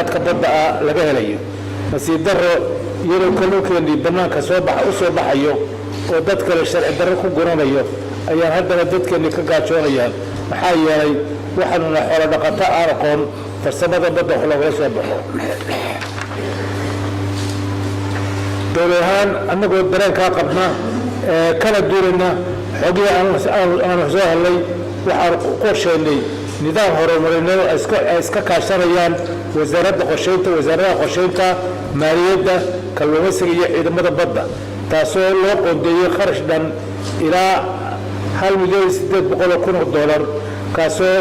badda laga helayo nasiib darro iyadoo kalluunkeenii bannaanka u soo baxayo oo dad kale sharci darro ku guranayo ayaan haddana dadkeennii ka gaajoonayaan maxaa yeelay waxaanuna xoolo dhaqato aan aqoon farsamada badda wax loogala soo baxo dowlad ahaan annagoo dareenkaa qabna kala duurayna xoogihii aan soo helnay waxaan qorshaynay nidaam horumarineed ay iska kaashanayaan wasaaradaha qorshaynta maaliyadda kalluumaysiga iyo ciidamada badda taasoo loo qoondeeyey kharash dhan ilaa $1,800,000 kaasoo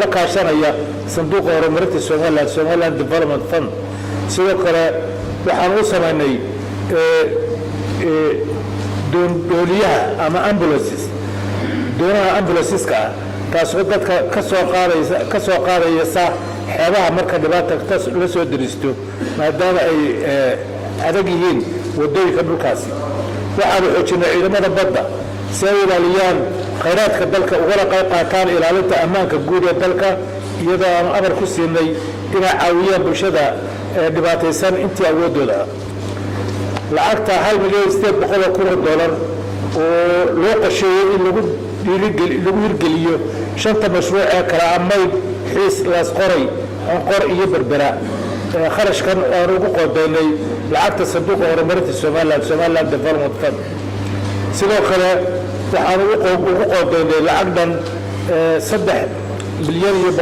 la kaashanaya sanduuqa horumarinta Somaliland Development Fund sidoo kale waxaan u samaynay dooliyaha ama doonaha ambulanceska taasoo dadka ka soo qaadaysa xeebaha marka dhibaata la soo diristo maadaama ay adag yihiin wadooyinka dhulkaasi waxaanu xoojinay ciidamada badda si ay ilaaliyaan khayraadka dalka ugala qayb qaataan ilaalinta ammaanka guud ee dalka iyadoo aan amar ku siinay inay caawiyaan bulshada dhibaataysan intii awoodooda lacagta $1,800,000 oo loo qorsheeyey in lagu hirgeliyo 5 mashruuc ee kala amayd xiis laas qoray onqor iyo berbera kharashkan aan ugu qoondeynay lacagta sanduuqa horumarinta Somaliland Development Fund sidoo kale waxaan ugu qoondeynay lacag dhan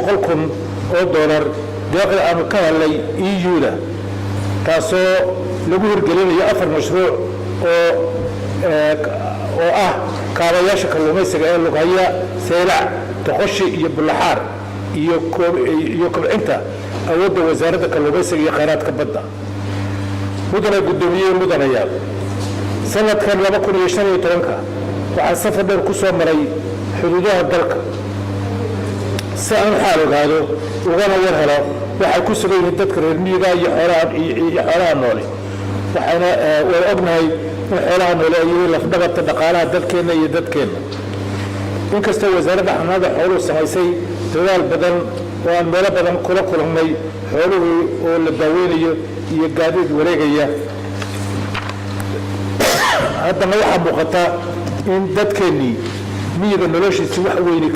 $3,100,000 deeqda aanu ka helnay EU-da taasoo lagu hirgelinayo 4 mashruuc oo ah kaabayaasha kalluumaysiga ee lughaya saylac toqoshi iyo bulaxaar iyo kobcinta awoodda wasaaradda kalluumaysiga iyo khayraadka badda mudane guddoomiye mudanayaal sanadkan 2015 waxaan safar dheer ku soo maray xuduudaha dalka si aan xaal ogaado ugana war helo waxay ku sugan yihiin dadka reer miyiga iyo xoolaha noole waxayna way ognahay in xoolaha noole ay yihiin lafdhabarta dhaqaalaha dalkeenna iyo dadkeenna inkastoo wasaaradda xanaanada xooluhu samaysay dadaal badan oo aan meelo badan kula kulannay xooluhu oo la daaweynayo iyo gaadiid wareegaya haddana waxaa muuqata in dadkeennii miyiga noloshiisi wax weyni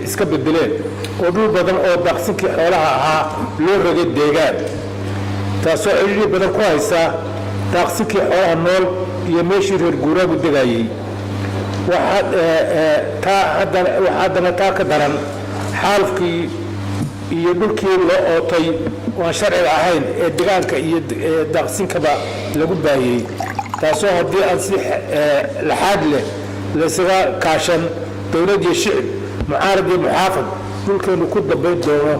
iska bedeleen oo dhul badan oo daaqsinkii xoolaha ahaa loo rogay deegaan taasoo cidhiidhi badan ku haysa daaqsinkii xoolaha nool iyo meeshii reer guuraagu degayey haddana taa ka daran xaalufkii iyo dhulkii loo ootay oo aan sharciga ahayn ee deegaanka iyo daaqsinkaba lagu baahiyey taasoo haddii aan si laxaad leh laysaga kaashan dowlad iyo shicib mucaarad iyo muxaafad dhulkeenu ku dambayn doono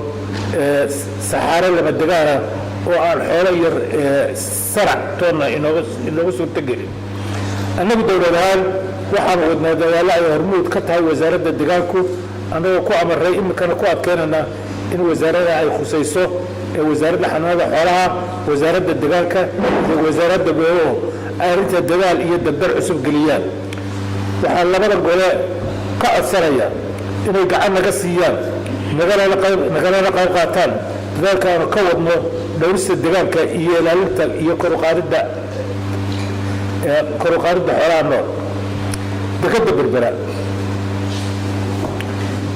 saxaaro lama degaana oo aan xoolo yar sarac toonna inooga suurtogelin annagu dowlad ahaan waxaanu wadnaa dadaalo ay hormuud ka tahay wasaaradda deegaanku annagoo ku amarray iminkana ku adkeynana in wasaaradda ay khusayso ee wasaaradda xanaanada xoolaha wasaaradda deegaanka iyo wasaaradda beeruhu ay arrinta dadaal iyo dardar cusub geliyaan waxaan labada gole ka codsanaya inay gacan naga siiyaan nagalana qayb qaataan dadaalka aanu ka wadno dhowrista deegaanka iyo ilaalinta iyo kor u qaadidda xoolaha nool dekadda berbera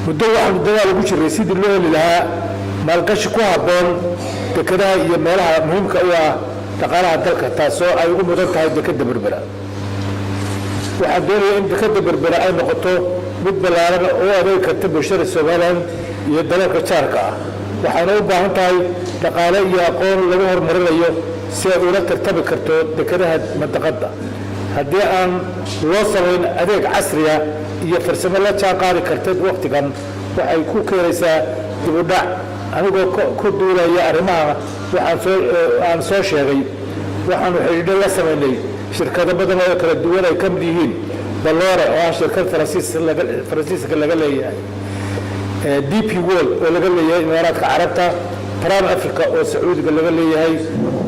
muddo waxaanu dadaal ugu jiray sidii loo heli lahaa maalgashi ku habboon dekadaha iyo meelaha muhiimka u ah dhaqaalaha dalka taasoo ay ugu mudan tahay dekadda berbera waxaan doonaya in dekadda berbera ay noqoto mid ballaaran oo adeeg karta bulshada Somaliland iyo dalalka jaarka ah waxayna u baahan tahay dhaqaale iyo aqoon lagu horumarinayo si ay ula tartami karto dekadaha mantaqadda haddii aan loo samayn adeeg casriya iyo farsamo la jaan qaadi karteed waqtigan waxay ku keenaysaa dib u dhac anigoo ku duulaya arrimaha aan soo sheegay waxaanu xidhiidho la samaynay shirkado badan oo kala duwan ay ka mid yihiin Ballore oo ah shirkad Faransiiska laga leeyahay DP World oo laga leeyahay Imaaraadka Carabta Pan Africa oo Sacuudiga laga leeyahay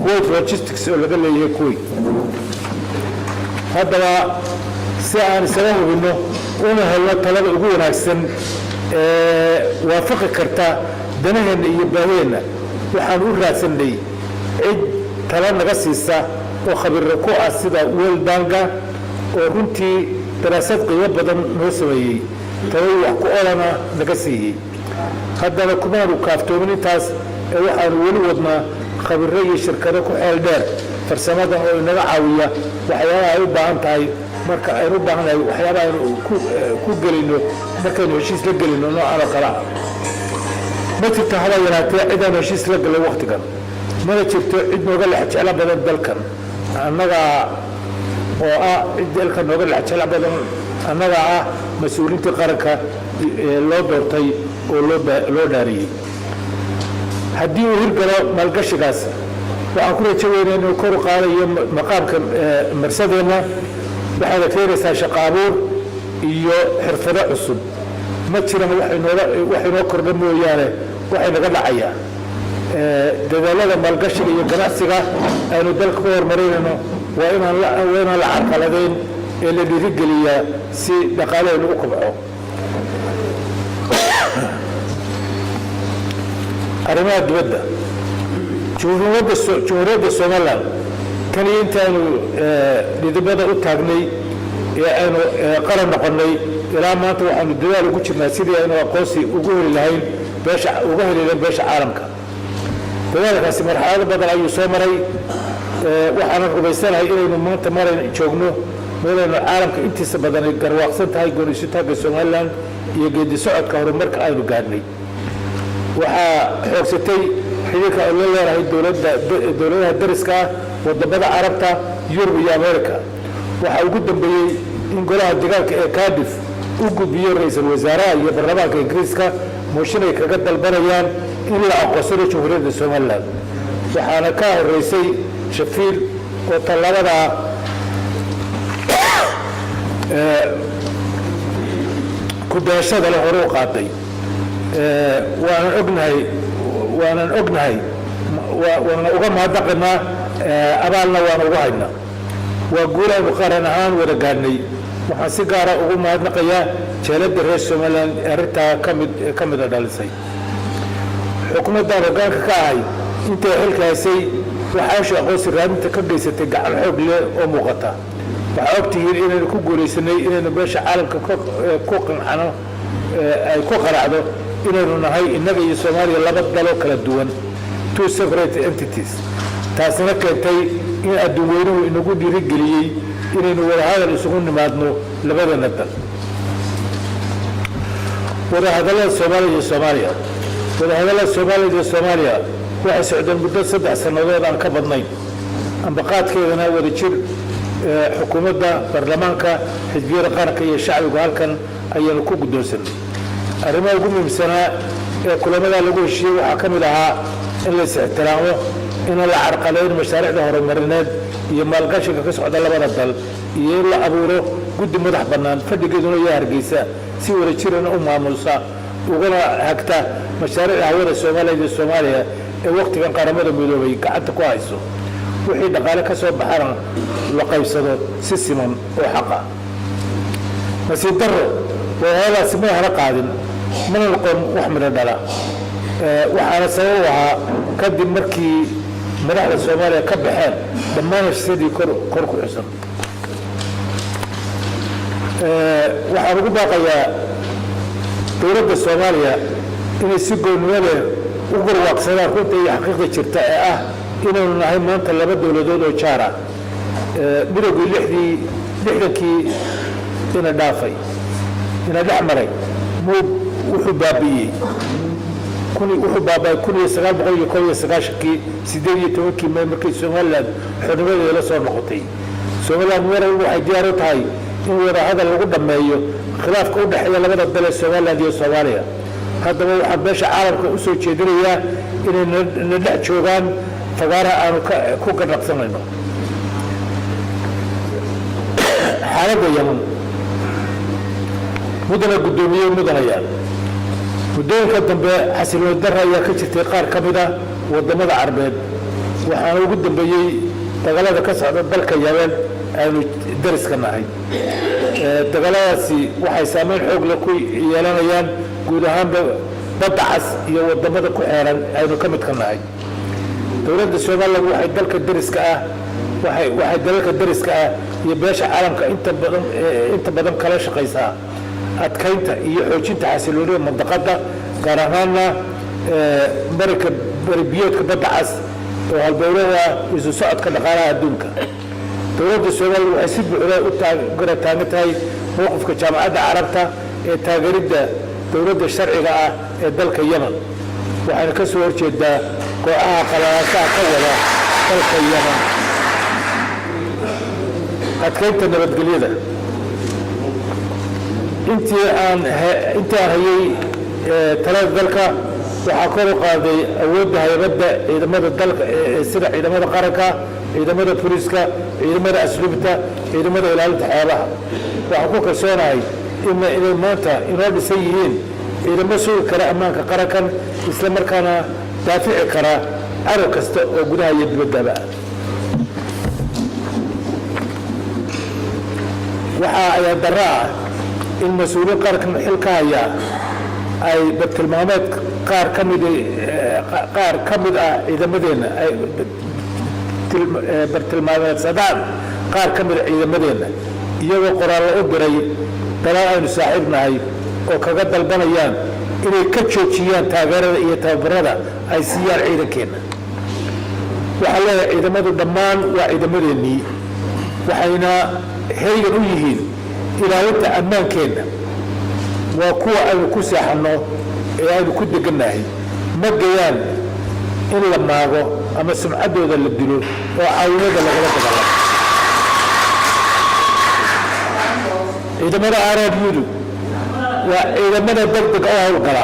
Kuwait Logistics oo laga leeyahay Kuwait haddaba si aan isaga hubinno una helno talada ugu wanaagsan waafaqi karta danaheenna iyo baahiyeenna waxaan u raadsanay cid tala naga siisa oo khabiirro ku ah sida World Bank oo runtii daraasad qiimo badan noo sameeyey talo wax ku olana naga siiyey haddana kumaanu kaaftoomin intaas ee waxaanu weli wadnaa khabiirro iyo shirkado ku xeel dheer farsamadan oo inaga caawiya waxyaabaha ay u baahan tahay marka aynu u baahannahay waxyaabaha aynu ku gelino markaynu heshiis la gelino noocan oo kale ah ma jirto haba yaraatee cidaan heshiis la galay wakhtigan mana jirto cid nooga lex jeclo badan dalkan annaga oo ah cid dalka nooga lex jeclo badan annaga ah mas-uuliyiintii qaranka loo doortay oo loo dhaariyey haddii uu hirgalo maalgashigaas waxaan ku rajo weynaa inuu kor u qaadayo maqaamka marsadeenna waxayna keenaysaa shaqo abuur iyo xirfado cusub ma jiran wax inoo kordha mooyaane waxay naga dhacayaa dadaalada maalgashiga iyo ganacsiga aynu dalka ku horumarinayno waa inaan la carqaladayn ee la dhiirigeliyaa si dhaqaalahaynu u kobco arrimaha dibadda jumhuuriyadda somalilan kan iyo intaaynu dhidibada u taagnay ee aynu qaran noqonnay ilaa maanta waxaanu dadaal ugu jirnaa sidii aynu aqoonsi uga heli lahayn beesha caalamka dadaalkaasi marxalado badan ayuu soo maray waxaanan rumaysanahay inaynu maanta marayn joogno meelaynu caalamka intiisa badan garwaaqsan tahay gooniisutaagga somalilan iyo geedi socodka horumarka aynu gaadhnay waxaa xoogsatay xidhiirka ay la leedahay dowladaha dariska ah wadamada carabta yurub iyo america waxaa ugu dambeeyey in golaha deegaanka ee Cardiff u gudbiyo ra'iisul wasaaraha iyo baarlamaanka ingiriiska mooshin ay kaga dalbanayaan in la aqoonsado jumhuuriyadda somalilan waxaana ka horeysay shafiil oo tallaabada ku dayashada leh hore u qaaday waanan ognahay waana uga mahadnaqaynaa abaalna waana uga haynaa waa guul aynu qaran ahaan wada gaadhnay waxaan si gaara ugu mahadnaqayaa jeeladda reer somalilan arrintaa ka mida dhalisay xukuumaddan hoggaanka ka ahay intay xilka haysay waxaashu aqoonsi raadinta ka geysatay gacan xoog leh oo muuqata waxaa ogtihiin inaynu ku guulaysanay inaynu beesha caalamka ku qancano ay ku qanacdo inaynu nahay innaga iyo soomaaliya laba daloo kala duwan two separate entities taasina keentay in adduun weynuhu inagu dhiirigeliyey inaynu wadahadal isugu nimaadno labadana dal wadahadallada soomaaliya iyo soomaaliya waxay socdeen muddo 3 sannadood aan ka badnayn ambaqaadkeedana wada jir xukuumadda baarlamaanka xisbiyada qaranka iyo shacbiga halkan ayaanu ku guddoonsanay arrimaha ugu muhiimsanaa ee kulamada lagu heshiiyey waxaa ka mid ahaa in la is-ixtiraamo in la carqalayn mashaariicda horumarineed iyo maalgashiga ka socda labada dal iyo in la abuuro guddi madax bannaan fadhigeeduna iyo hargeysa si wada jirana u maamuusa ugana hagta mashaariicda hawada soomaaliya iyo soomaaliya ee wakhtigan qaramada midoobay gacanta ku hayso wixii dhaqaale ka soo baxana la qaybsado si siman oo xaq ah nasiib darro wadahadalaasi may hana qaadin mana noqon wax midho dhala waxaana sabab ahaa kadib markii madaxda soomaaliya ka baxeen dhammaan heshiisyadii kor ku xusan waxaan ugu baaqayaa dowladda soomaaliya inay si goonnimo leh u garwaaqsadaan runta iyo xaqiiqda jirta ee ah inaynu nahay maanta laba dowladood oo jaar ah midowgii lixdankii ina dhaafay ina dhex maray wuxuu baabi'iyey wuxuu baaba'ay 1991kii 18 May markii Somaliland xornimadeeda la soo noqotay Somaliland waxay diyaar u tahay in wadahadal lagu dhameeyo khilaafka u dhaxeeya labada dal ee Somaliland iyo Soomaaliya haddaba waxaa beesha caalamka u soo jeedinayaa inay na dhex joogaan fagaara aanu ku ganacsanayno xaaladda Yemen mudana guddoomiye mudanayaan muddooyinka dambe xasilooni darra ayaa ka jirtay qaar ka mid ah waddamada carbeed waxaana ugu dambeeyey dagaalada ka socda dalka Yemen aynu dariska nahay dagaaladaasi waxay saameyn xoog leh ku yeelanayaan guud ahaanba badda cas iyo wadamada ku xeeran aynu ka midka nahay. dowladda Soomaaliya waxay dalalka dariska ah iyo beesha caalamka inta badan kala shaqaysaa adkaynta iyo xoojinta xasiloonida mandaqada, gaar ahaanna marka baribiyoodka badda cas oo halbowlada isu socodka dhaqaalaha adduunka. dowladda Soomaaliya waxay si buuxda u taagan tahay mowqifka jaamacadda carabta ee taageeridda dowladda sharciga ah ee dalka Yemen, waxayna ka soo horjeedaa kooxaha qalalaashaha ka wada dalka Yemen. adkaynta nabadgelyada intii aan hayay talada dalka waxaa kor u qaaday awoodda hay'adda ciidamada dalka sida ciidamada qaranka, ciidamada booliska, ciidamada asluubta, ciidamada ilaalinta xeebaha. waxaan ku kalsoonahay inay maanta inoo dhisan yihiin ciidamo sugi kara ammaanka qarankan, isla markaana daafici kara cadow kasta oo gudaha iyo dibaddaba. waxaa ayaa darro ah in mas-uuliyiin qarankan xil ka haya ay bartilmaameed qaar ka mid ah ciidamadeenna ay bartilmaameedsadaan qaar ka mid a ciidamadeenna, iyagoo qoraallo u diray dalal aynu saaxiibnahay oo kaga dalbanayaan inay ka joojiyaan taageerada iyo tababarada ay siiyaan ciidankeenna. waxaa leeyahay ciidamadu dhammaan waa ciidamadeennii, waxayna heegan u yihiin ilaalinta ammaankeenna. waa kuwa aynu ku seexanno ee aynu ku degannahay, ma gayaan in la maago ama sumcaddooda la dilo oo caawinada lagala dagaalamo. ciidamada RRU waa ciidamada degdeg oo howlgala,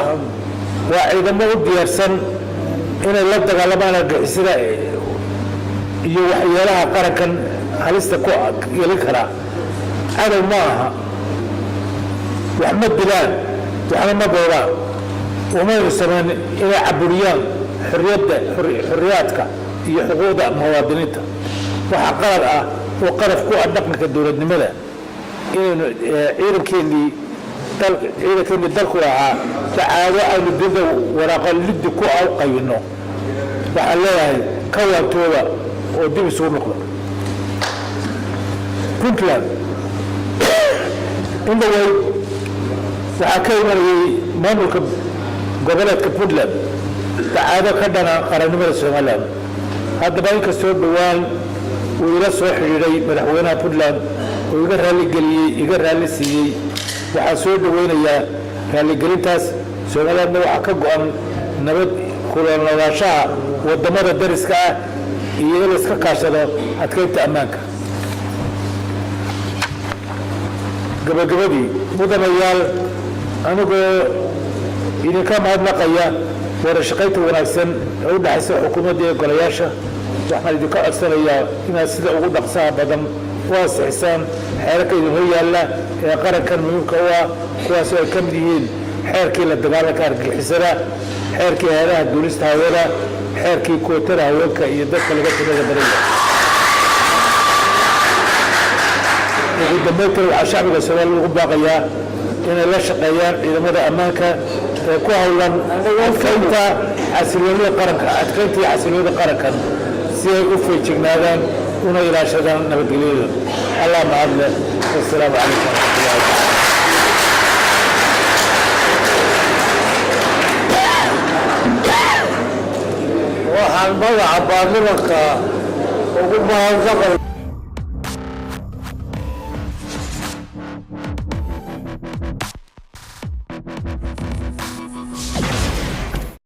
waa ciidamo u diyaarsan inay la dagaalamaan argixisada iyo waxyeelaha qarankan halista ku yeelin karaa. cadow ma aha, wax ma dilaan, waxna ma boodaan, umaynu samayn inay caburiyaan xorriyaadka iyo xuquuqda muwaadiniinta. waxaa qalad ah oo qaraf ku ah dhaqanka dowladnimada inaynu ciidankeenii dalku ahaa sacaado aynu dida waraaqo liddi ku u qaybinno. waxaan leeyahay ka waantooda oo dib isugu noqdo. Puntland indhawey waxaa ka imanayay maamulka goboleedka Puntland sacaado ka dhana qarannimada Somaliland. haddaba inkastoo dhowaan uu ila soo xidhiidhay madaxweynaha Puntland oo iga raalli siiyey, waxaa soo dhaweynayaa raalligelintaas. Somalilandna waxaa ka go'an nabad kula noolaanshaha wadamada dariska ah iyo in la iska kaashado adkaynta ammaanka. gabagabadii mudanayaal, anigoo idinka mahadnaqaya wada shaqaynta wanaagsan ee u dhaxaysa xukuumadda iyo golayaasha, waxaan idinka codsanayaa inaad sida ugu dhaqsaha badan u ansixisaan xeerarka idinhor yaalla ee qarankan muhiimka u ah, kuwaasoo ay ka mid yihiin xeerkii la dagaalanka argagixisada, xeerkii hay'adaha duulista hawada, xeerkii kootada haweenka iyo dadka laga tirada badan. ugu dambeyntii waxaa shacbiga Soomaaliya ugu baaqayaa inay la shaqeeyaan ciidamada ammaanka ee ku hawlan adkaynta xasiloonida qarankan si ay u feejignaadaan una ilaashadaan nabadgelyada. allah mahadle. wassalaamu calaykum waraxmatullahi. waxaan magaca baarlamaanka ugu mahadnaqay